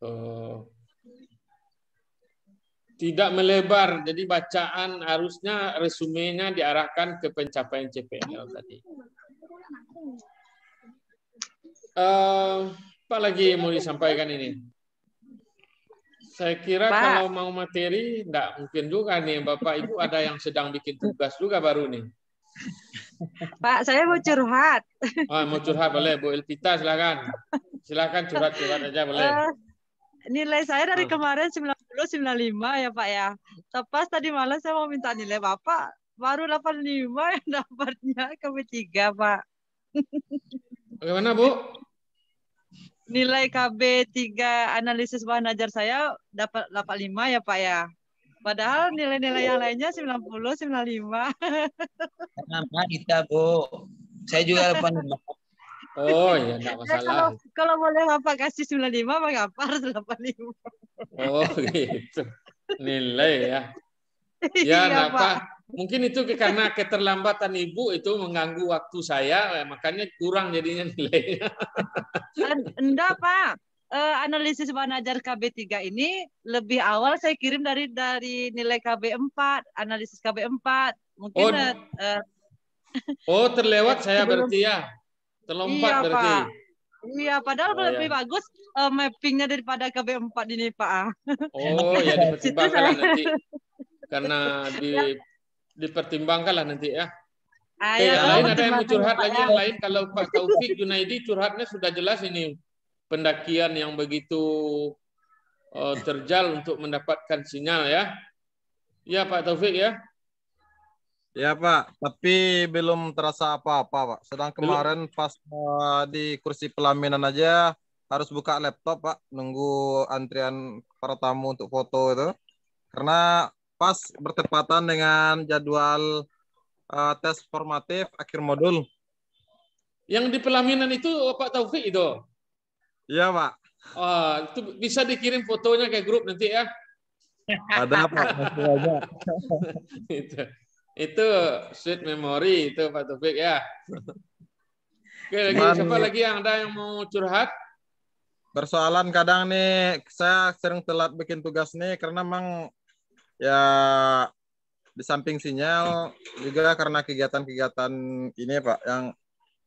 Oh. Tidak melebar, jadi bacaan harusnya resumenya diarahkan ke pencapaian CPL tadi. Apa lagi yang mau disampaikan ini? Saya kira Pak. kalau mau materi, enggak mungkin juga nih. Bapak Ibu ada yang sedang bikin tugas juga baru nih. Pak, saya mau curhat. Oh, mau curhat boleh, Bu Elvita silakan. Silakan curhat-curhat aja boleh. Nilai saya dari kemarin 90-95 ya Pak ya. Pas tadi malam saya mau minta nilai Bapak, baru 85 yang dapatnya KB3 Pak. Bagaimana Bu? Nilai KB3 analisis bahan ajar saya dapat 85 ya Pak ya. Padahal nilai-nilai yang lainnya 90, 95. Kenapa kita Bu? Saya juga 85. Oh ya enggak masalah. Kalau boleh Bapak kasih 95, Bapak harus 85. Oh gitu. Nilai ya. Ya Iya, enggak apa. Pak. Mungkin itu karena keterlambatan Ibu itu mengganggu waktu saya, makanya kurang jadinya nilainya. Enggak, Pak. Analisis bahan ajar KB3 ini lebih awal saya kirim dari nilai KB4, analisis KB4. Mungkin terlewat saya berarti ya. Terlompat iya, berarti. Pak. Iya, padahal lebih ya. bagus mappingnya daripada KB4 ini, Pak. Oh, ya dipertimbangkanlah nanti. Karena dipertimbangkanlah nanti ya. Yang lain ada yang mau curhat lagi yang lain. Kalau Pak Taufik Junaidi curhatnya sudah jelas ini. Pendakian yang begitu terjal untuk mendapatkan sinyal ya. Ya Pak Taufik ya. Ya Pak, tapi belum terasa apa-apa Pak. Sedang kemarin pas di kursi pelaminan aja harus buka laptop Pak, nunggu antrian para tamu untuk foto itu. Karena pas bertepatan dengan jadwal tes formatif akhir modul. Yang di pelaminan itu Pak Taufik itu? Iya Pak. Oh, itu bisa dikirim fotonya ke grup nanti ya? Ada Pak, masih ada. Itu sweet memory itu Pak Taufik ya. Oke, siapa lagi yang ada yang mau curhat? Persoalan kadang nih saya sering telat bikin tugas nih karena memang ya di samping sinyal juga karena kegiatan-kegiatan ini Pak yang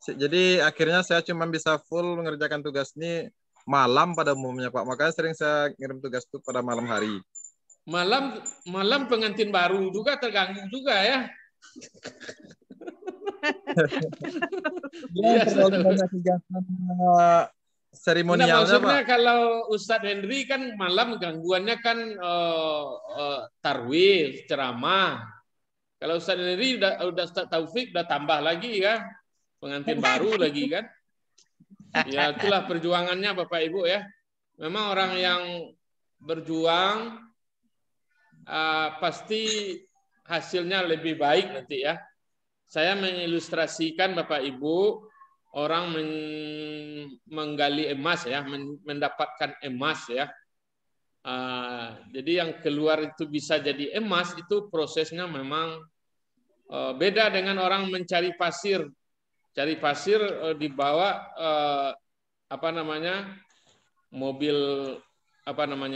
jadi akhirnya saya cuma bisa full mengerjakan tugas ini malam pada umumnya Pak. Makanya sering saya ngirim tugas itu pada malam hari. Malam pengantin baru juga terganggu juga ya. Ya, terlalu banyak kegiatan seremonialnya maksudnya Pak. kalau Ustadz Henry kan malam gangguannya kan tarwih, ceramah. Kalau Ustadz Henry udah Ustadz Taufik udah tambah lagi ya. Pengantin baru lagi kan. Ya itulah perjuangannya Bapak Ibu ya. Memang orang yang berjuang pasti hasilnya lebih baik nanti ya. Saya mengilustrasikan Bapak Ibu orang menggali emas ya, mendapatkan emas ya. Jadi yang keluar itu bisa jadi emas itu prosesnya memang beda dengan orang mencari pasir. Cari pasir dibawa mobil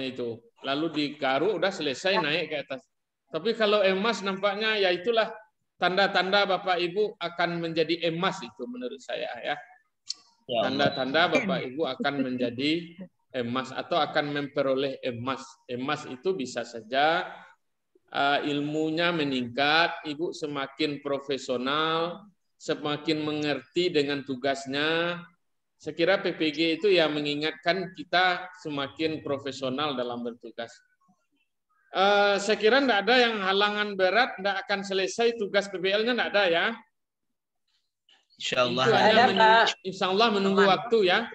itu, lalu digaruk udah selesai naik ke atas. Tapi kalau emas nampaknya ya itulah tanda-tanda Bapak Ibu akan menjadi emas itu menurut saya ya. Tanda-tanda Bapak Ibu akan menjadi emas atau akan memperoleh emas. Emas itu bisa saja ilmunya meningkat, Ibu semakin profesional, semakin mengerti dengan tugasnya. Saya kira PPG itu ya mengingatkan kita semakin profesional dalam bertugas. Saya kira tidak ada yang halangan berat, tidak akan selesai tugas PBL-nya, tidak ada ya. Insya Allah. Insya Allah menunggu waktu ya.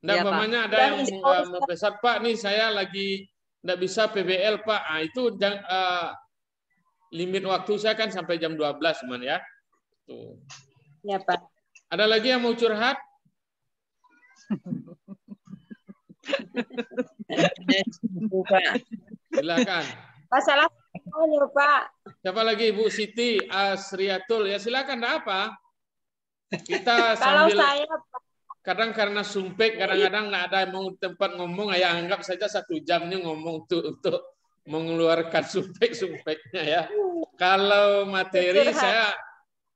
Tidak umpamanya ada yang mempesan, Pak, nih saya lagi tidak bisa PBL Pak. Itu limit waktu saya kan sampai jam 12 teman ya. Tuh. Ya Pak. Ada lagi yang mau curhat? Silakan. Masalah ya Pak. Siapa lagi Ibu Siti Asriatul? Ya silakan, enggak apa. Kita Kalau sambil saya Pak, kadang karena sumpek, kadang-kadang nggak ada mau tempat ngomong, ya anggap saja 1 jam ini ngomong untuk mengeluarkan sumpek-sumpeknya ya. Kalau materi saya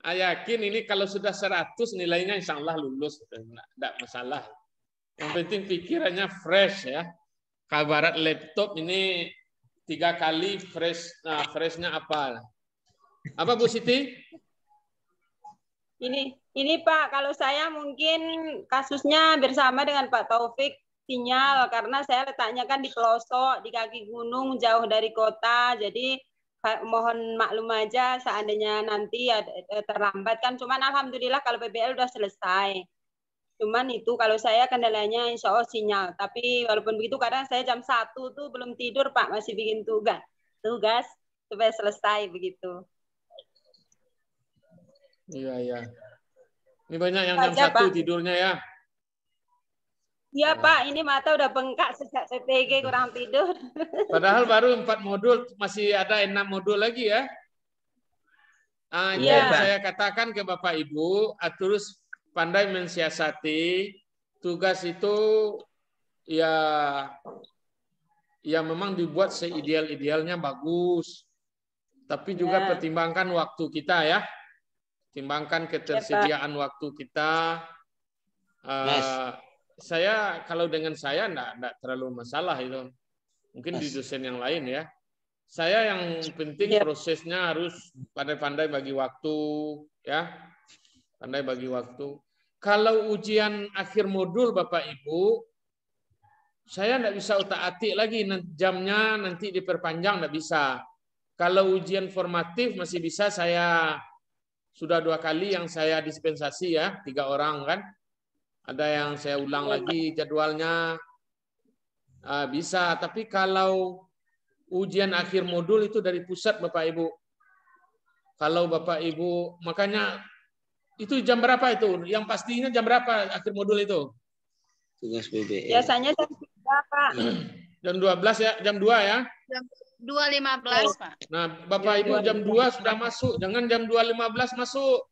yakin ini kalau sudah 100 nilainya insya Allah lulus, tidak masalah. Yang penting pikirannya fresh ya. Kabarat laptop ini 3 kali fresh, freshnya apa? Apa Bu Siti? Ini Pak, kalau saya mungkin kasusnya bersama dengan Pak Taufik, sinyal, karena saya letaknya kan di pelosok, di kaki gunung, jauh dari kota, jadi mohon maklum aja seandainya nanti terlambat kan, cuman alhamdulillah kalau PBL udah selesai. Cuman itu kalau saya kendalanya insya Allah sinyal, tapi walaupun begitu kadang saya jam 1 tuh belum tidur Pak, masih bikin tugas supaya selesai begitu. Iya. Ini banyak yang jam 1 tidurnya ya. Iya Pak, ini mata udah bengkak sejak CPG kurang tidur. Padahal baru 4 modul, masih ada 6 modul lagi ya. Itu yang saya katakan ke Bapak Ibu, terus pandai mensiasati tugas itu ya memang dibuat seideal-idealnya bagus. Tapi juga pertimbangkan waktu kita ya. Timbangkan ketersediaan waktu kita. Saya kalau dengan saya enggak terlalu masalah itu. Mungkin di dosen yang lain ya. Saya yang penting prosesnya harus pandai-pandai bagi waktu ya. Pandai bagi waktu. Kalau ujian akhir modul Bapak Ibu, saya enggak bisa utak-atik lagi jamnya nanti diperpanjang, enggak bisa. Kalau ujian formatif masih bisa, saya sudah 2 kali yang saya dispensasi ya, 3 orang kan. Ada yang saya ulang lagi jadwalnya. Bisa, tapi kalau ujian akhir modul itu dari pusat Bapak Ibu. Kalau Bapak Ibu, makanya itu jam berapa itu? Yang pastinya jam berapa akhir modul itu? Tugas PBL. Biasanya jam 3 Pak. Jam 12 ya, jam 2 ya? Jam 2.15 Pak. Nah, Bapak Ibu jam 2 sudah masuk, jangan jam 2.15 masuk.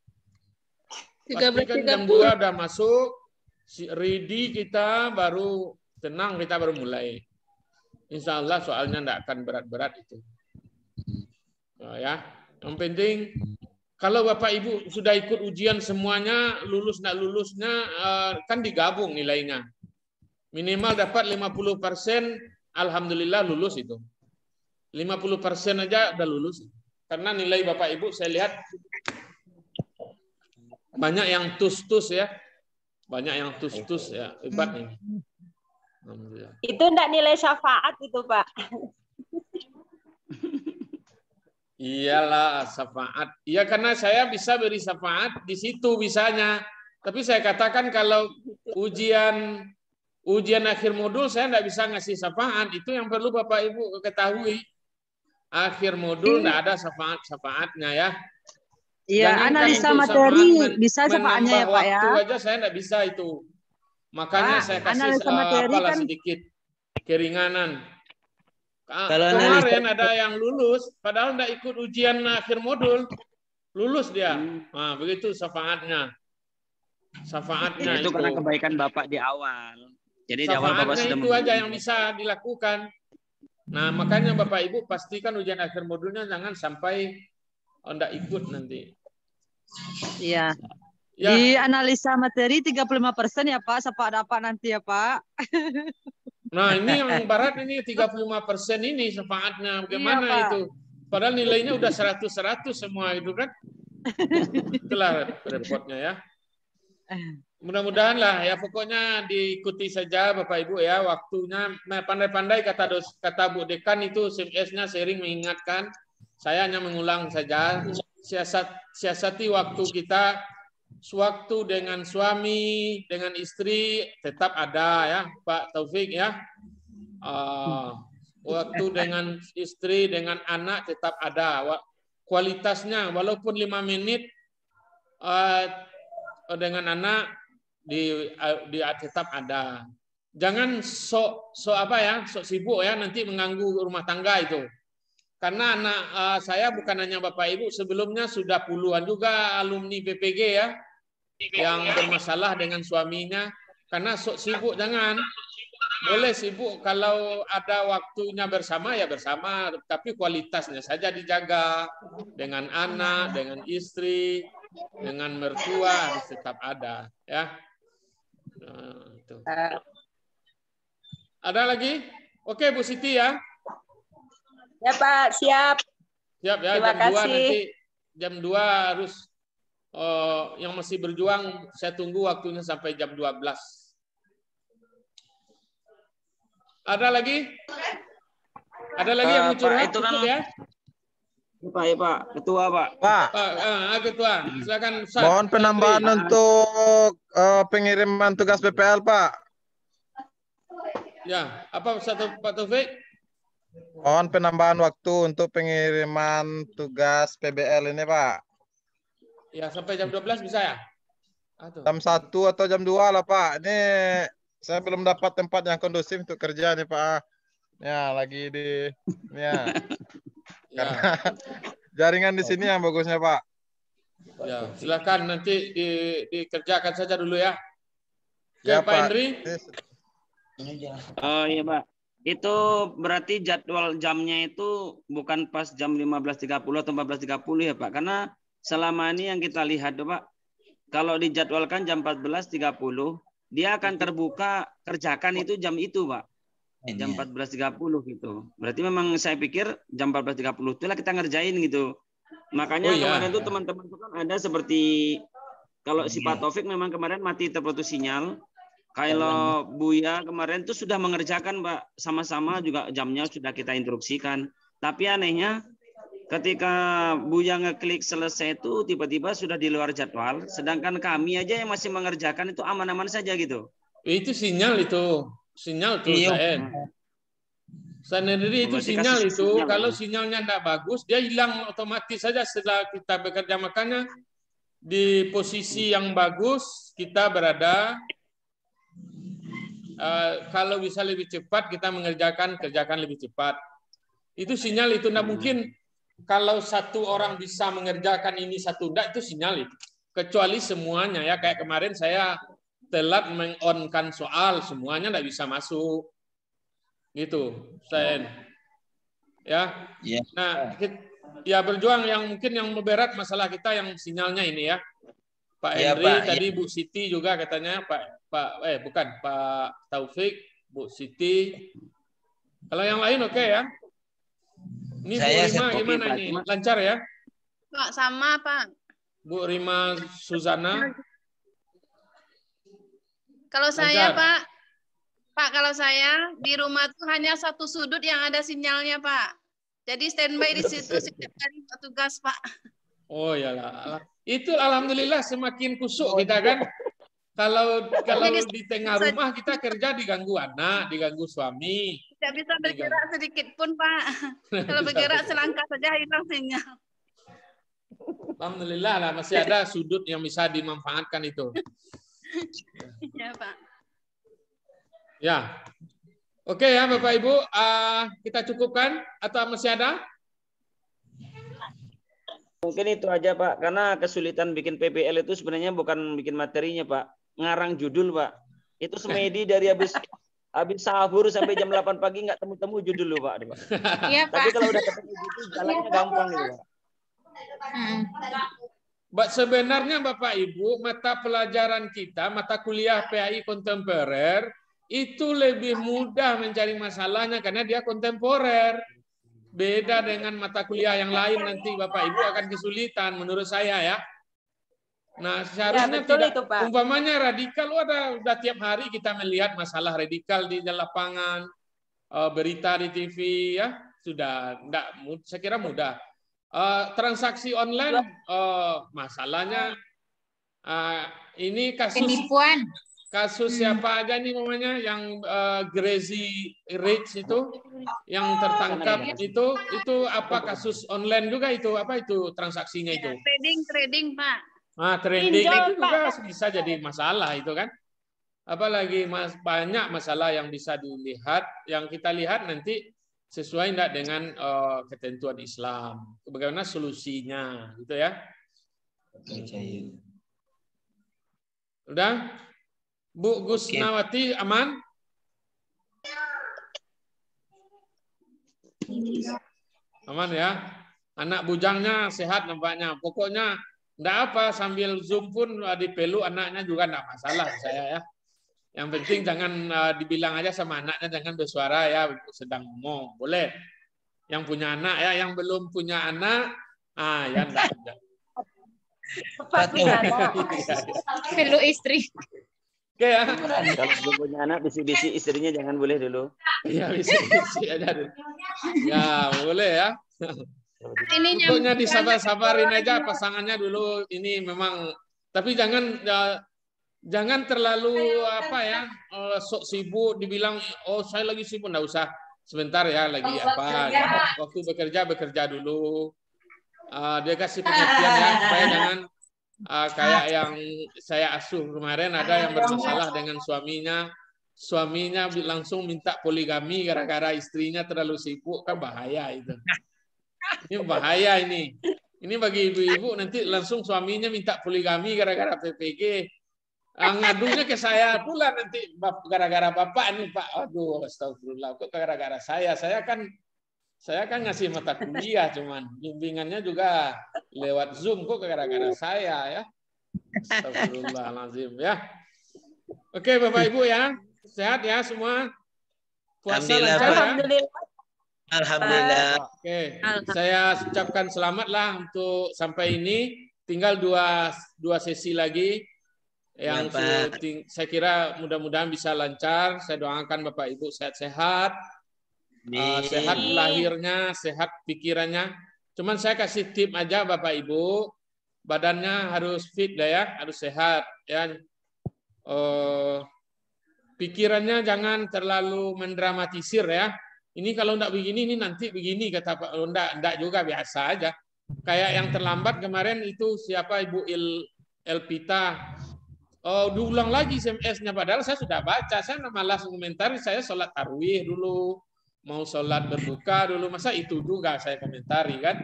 Pastikan jam 2 udah masuk, ready kita, baru tenang kita baru mulai. Insya Allah soalnya tidak akan berat-berat itu. Ya, yang penting kalau Bapak Ibu sudah ikut ujian semuanya, lulus tidak lulusnya kan digabung nilainya. Minimal dapat 50%, alhamdulillah lulus itu. 50% aja udah lulus. Karena nilai Bapak Ibu saya lihat banyak yang tus-tus ya. Banyak yang tus-tus ya. Hebat ini. Alhamdulillah. Itu enggak nilai syafaat itu Pak. Iyalah syafaat. Iya karena saya bisa beri syafaat di situ bisanya. Tapi saya katakan kalau ujian akhir modul saya enggak bisa ngasih syafaat. Itu yang perlu Bapak Ibu ketahui. Akhir modul enggak ada syafaatnya ya. Iya, analisa materi bisa syafaatnya ya Pak ya. Waktu aja saya enggak bisa itu. Makanya saya kasih apalah sedikit keringanan. Kemarin ada yang lulus, padahal enggak ikut ujian akhir modul, lulus dia. Nah, begitu syafaatnya. Syafaatnya itu karena kebaikan Bapak di awal. Jadi di awal Bapak sudah itu aja yang bisa dilakukan. Nah, makanya Bapak Ibu pastikan ujian akhir modulnya jangan sampai enggak ikut nanti. Iya. Ya. Di analisa materi 35% ya Pak, syafaat apa nanti ya Pak? Nah, ini yang barat ini 35% ini syafaatnya. Bagaimana iya, itu? Padahal nilainya udah 100-100 semua itu kan. Itulah repotnya ya. Mudah-mudahan lah ya, pokoknya diikuti saja Bapak Ibu ya, waktunya pandai-pandai kata Bu Dekan itu SMS-nya sering mengingatkan. Saya hanya mengulang saja, siasati waktu kita, waktu dengan suami, dengan istri tetap ada ya Pak Taufik ya. Waktu dengan istri, dengan anak tetap ada. Kualitasnya walaupun 5 menit dengan anak tetap ada. Jangan sok sibuk ya, nanti mengganggu rumah tangga itu. Karena anak saya bukan hanya Bapak Ibu, sebelumnya sudah puluhan juga alumni PPG ya yang bermasalah dengan suaminya. Karena sok sibuk jangan. Boleh sibuk kalau ada waktunya bersama ya bersama, tapi kualitasnya saja dijaga dengan anak, dengan istri, dengan mertua harus tetap ada, ya. Nah, itu. Ada lagi? Oke, Bu Siti ya. Ya Pak, siap. Siap ya. Terima Jam 2 kasih. nanti jam 2 harus yang masih berjuang saya tunggu waktunya sampai jam 12. Ada lagi? Ada lagi yang mau curhat? Pak, itu kan ya? Pak, ya Pak, ketua Pak. Pak, Ketua, silakan. Ustaz. mohon penambahan untuk pengiriman tugas PPL, Pak. Ya, apa Pak Taufik? Mohon penambahan waktu untuk pengiriman tugas PBL ini, Pak. Ya, sampai jam 12 bisa ya? Jam 1 atau jam 2 lah, Pak. Ini saya belum dapat tempat yang kondusif untuk kerja nih, Pak. Ya, lagi di ya. Karena jaringan di sini yang bagusnya, Pak. Ya, silakan nanti dikerjakan saja dulu ya. Oke, Ya, Pak Pak. Henry. Oh iya Pak. Itu berarti jadwal jamnya itu bukan pas jam 15.30 atau 14.30 ya Pak. Karena selama ini yang kita lihat Pak, kalau dijadwalkan jam 14.30, dia akan terbuka kerjakan itu jam itu Pak. Jam 14.30 gitu. Berarti memang saya pikir jam 14.30 itulah kita ngerjain gitu. Makanya kemarin itu teman-teman itu kan ada seperti kalau si Pak Taufik memang kemarin mati terputus sinyal. Kalau Buya kemarin itu sudah mengerjakan Pak, sama-sama juga jamnya sudah kita instruksikan. Tapi anehnya ketika Buya ngeklik selesai itu tiba-tiba sudah di luar jadwal, sedangkan kami aja yang masih mengerjakan itu aman-aman saja gitu. Itu sinyal itu. Sinyal tuh sendiri itu sinyal itu. Sinyal. Kalau sinyalnya tidak bagus, dia hilang otomatis saja setelah kita bekerja. Makanya di posisi yang bagus kita berada. Kalau bisa lebih cepat kita kerjakan lebih cepat. Itu sinyal itu. Nah mungkin kalau satu orang bisa mengerjakan ini satu enggak, itu sinyal itu. Kecuali semuanya ya, kayak kemarin saya telat meng-on-kan soal, semuanya enggak bisa masuk. Gitu, Sen. Ya. Nah, ya berjuang yang mungkin yang berat masalah kita yang sinyalnya ini ya. Pak Henry tadi Bu Siti juga katanya bukan Pak Taufik, Bu Siti. Kalau yang lain oke ya. Ini Bu Rima gimana ini? Lancar ya? Pak sama Pak. Bu Rima Suzana. Kalau saya Pak kalau saya di rumah tuh hanya satu sudut yang ada sinyalnya Pak. Jadi standby di situ setiap kali tugas Pak. Oh iyalah. Itu alhamdulillah semakin kusuk kita kan. Kalau di tengah rumah kita kerja diganggu anak, diganggu suami. Tidak bisa bergerak sedikit pun Pak. Kalau bergerak selangkah saja hilang sinyal. Alhamdulillah lah masih ada sudut yang bisa dimanfaatkan itu. Ya Pak. Ya. Oke ya Bapak Ibu, kita cukupkan atau masih ada? Mungkin itu aja Pak, karena kesulitan bikin PBL itu sebenarnya bukan bikin materinya Pak, ngarang judul Pak. Itu semedi dari habis sahur sampai jam 8 pagi nggak temu-temu judul loh Pak. Iya Pak. Tapi kalau udah ketemu gitu jalannya gampang gitu Pak. Sebenarnya Bapak Ibu, mata pelajaran kita, mata kuliah PAI kontemporer, itu lebih mudah mencari masalahnya karena dia kontemporer. Beda dengan mata kuliah yang lain nanti Bapak Ibu akan kesulitan menurut saya ya. Nah, seharusnya tidak itu, umpamanya radikal udah tiap hari kita melihat masalah radikal di lapangan, berita di TV ya, sudah enggak, saya kira mudah. Transaksi online masalahnya ini kasus penipuan. Kasus siapa aja nih namanya yang Crazy Rich itu yang tertangkap itu apa kasus online juga itu apa itu transaksinya itu? Trading Pak. Nah, trading itu juga bisa jadi masalah itu kan. Apalagi banyak masalah yang bisa dilihat, yang kita lihat nanti sesuai enggak dengan ketentuan Islam. Bagaimana solusinya gitu ya. Udah? Bu Gusnawati aman? Aman ya. Anak bujangnya sehat nampaknya. Pokoknya enggak apa, sambil Zoom pun dipeluk anaknya juga enggak masalah saya ya. Yang penting jangan dibilang aja sama anaknya jangan bersuara ya, sedang ngomong. Boleh. Yang punya anak ya, yang belum punya anak ya enggak. Peluk istri. Oke ya. Kalau belum punya anak, bisi-bisi istrinya jangan boleh dulu. Iya, bisi-bisi aja dulu. Ya, boleh ya. Ini Pokoknya disabar-sabarin aja pasangannya dulu. Ini memang, tapi jangan terlalu apa ya, sok sibuk dibilang saya lagi sibuk, enggak usah. Sebentar ya, lagi apa. Waktu bekerja dulu. Dia kasih pengertian ya, supaya jangan kayak yang saya asuh kemarin, ada yang bermasalah dengan suaminya langsung minta poligami gara-gara istrinya terlalu sibuk, kan bahaya itu. Ini bahaya ini bagi ibu-ibu, nanti langsung suaminya minta poligami gara-gara PPG, ngadunya ke saya pula nanti gara-gara bapak nih Pak. Aduh, astagfirullah, kok gara-gara saya kan ngasih mata kuliah, cuman bimbingannya juga lewat Zoom, kok gara-gara saya ya. Astagfirullahaladzim ya. Oke Bapak Ibu ya, sehat ya semua. Puasa lancar ya. Alhamdulillah. Oke, saya ucapkan selamatlah untuk sampai ini. Tinggal dua sesi lagi yang saya kira mudah-mudahan bisa lancar. Saya doakan Bapak Ibu sehat-sehat. Sehat lahirnya, sehat pikirannya. Cuman saya kasih tip aja Bapak Ibu, badannya harus fit dah ya, harus sehat ya. Pikirannya jangan terlalu mendramatisir ya. Ini kalau enggak begini, ini nanti begini kata Pak. Enggak juga, biasa aja. Kayak yang terlambat kemarin itu siapa Ibu Elpita. Diulang lagi SMS-nya, padahal saya sudah baca. Saya malas komentari, saya sholat tarawih dulu. Mau sholat berbuka dulu, masa itu juga saya komentari kan.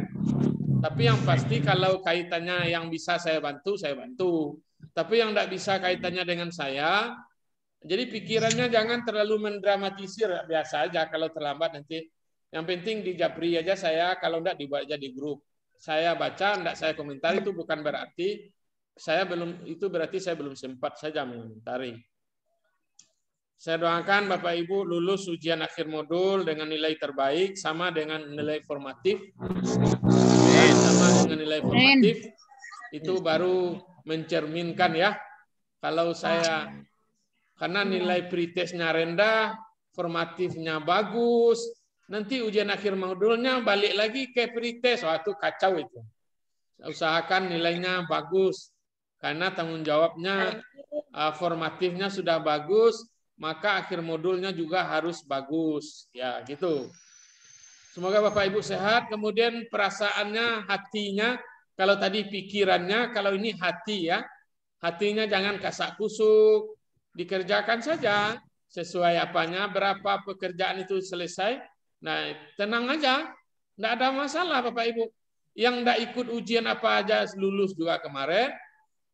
Tapi yang pasti kalau kaitannya yang bisa saya bantu. Tapi yang tidak bisa kaitannya dengan saya, jadi pikirannya jangan terlalu mendramatisir, biasa aja kalau terlambat nanti. Yang penting di Japri aja saya, kalau tidak dibuat aja di grup. Saya baca, tidak saya komentari, itu bukan berarti berarti saya belum sempat saja mengomentari. Saya doakan Bapak Ibu lulus ujian akhir modul dengan nilai terbaik, sama dengan nilai formatif. Sama dengan nilai formatif, itu baru mencerminkan ya. Kalau saya, karena nilai pretestnya rendah, formatifnya bagus, nanti ujian akhir modulnya balik lagi ke pretest, itu kacau itu. Usahakan nilainya bagus, karena tanggung jawabnya formatifnya sudah bagus, maka akhir modulnya juga harus bagus. Ya, gitu. Semoga Bapak Ibu sehat. Kemudian perasaannya, hatinya, kalau tadi pikirannya, kalau ini hati ya. Hatinya jangan kasak kusuk, dikerjakan saja sesuai apanya, berapa pekerjaan itu selesai. Nah, tenang aja. Enggak ada masalah Bapak Ibu. Yang enggak ikut ujian apa aja lulus juga kemarin.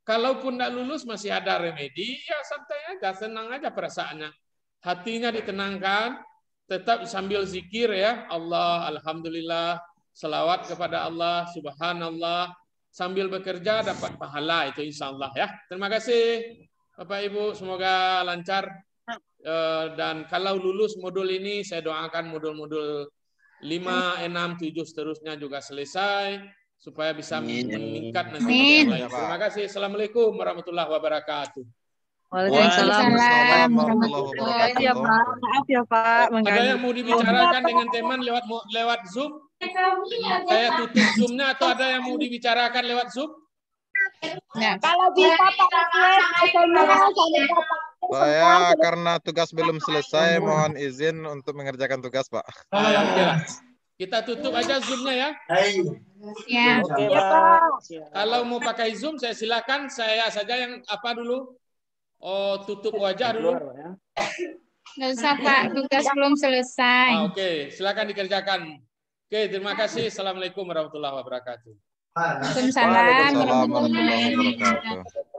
Kalaupun tidak lulus masih ada remedi, ya santai aja, senang aja perasaannya. Hatinya ditenangkan, tetap sambil zikir ya, Allah, Alhamdulillah, selawat kepada Allah, Subhanallah, sambil bekerja dapat pahala, itu insya Allah ya. Terima kasih Bapak Ibu, semoga lancar. Dan kalau lulus modul ini, saya doakan modul-modul 5, 6, 7 seterusnya juga selesai, supaya bisa meningkat nanti yang lain. Terima kasih. Assalamualaikum warahmatullahi wabarakatuh. Waalaikumsalam warahmatullahi wabarakatuh. Maaf ya Pak. Ada yang mau dibicarakan dengan teman lewat Zoom? Saya tutup Zoom-nya atau ada yang mau dibicarakan lewat Zoom? Nah, kalau bisa saya karena tugas belum selesai, mohon izin untuk mengerjakan tugas, Pak. Kita tutup aja Zoom-nya ya. Ya. Oke, Pak. Kalau mau pakai Zoom, saya silakan. Saya saja yang apa dulu? Tutup wajah dulu. Nggak usah Pak, tugas belum selesai. Oke, silakan dikerjakan. Oke, terima kasih. Assalamualaikum warahmatullahi wabarakatuh. Waalaikumsalam warahmatullahi Waalaikumsalam warahmatullahi wabarakatuh.